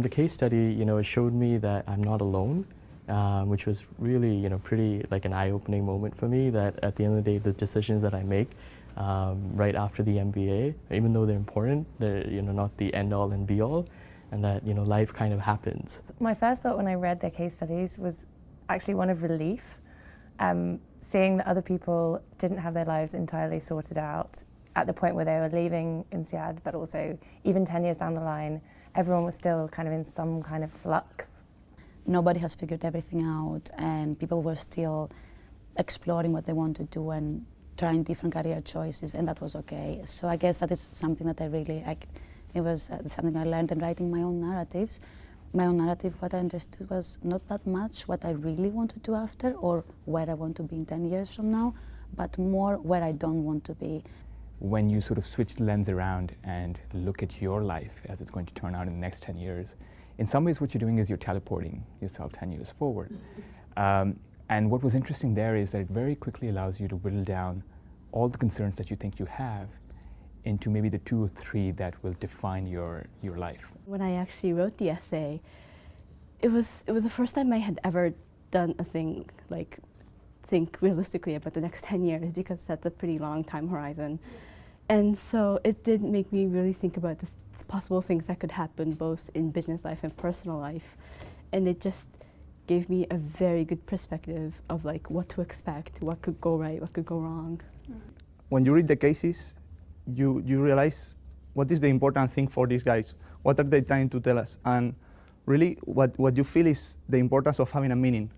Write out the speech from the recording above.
the case study, it showed me that I'm not alone, which was really, pretty like an eye-opening moment for me, that at the end of the day, the decisions that I make right after the MBA, even though they're important, they're, not the end-all and be-all, and that, life kind of happens. My first thought when I read their case studies was actually one of relief, seeing that other people didn't have their lives entirely sorted out at the point where they were leaving INSEAD, but also even 10 years down the line, everyone was still kind of in some kind of flux. Nobody has figured everything out, and people were still exploring what they want to do and trying different career choices, and that was okay. So I guess that is something that I really, it was something I learned in writing my own narratives. My own narrative, what I understood was not that much what I really want to do after or where I want to be in 10 years from now, but more where I don't want to be. When you sort of switch the lens around and look at your life as it's going to turn out in the next 10 years, in some ways what you're doing is you're teleporting yourself 10 years forward. And what was interesting there is that it very quickly allows you to whittle down all the concerns that you think you have into maybe the 2 or 3 that will define your life. When I actually wrote the essay, it was the first time I had ever done a thing like think realistically about the next 10 years, because that's a pretty long time horizon. And so it did make me really think about the possible things that could happen both in business life and personal life. And it just gave me a very good perspective of like what to expect, what could go right, what could go wrong. When you read the cases, you realize what is the important thing for these guys, what are they trying to tell us, and really what you feel is the importance of having a meaning.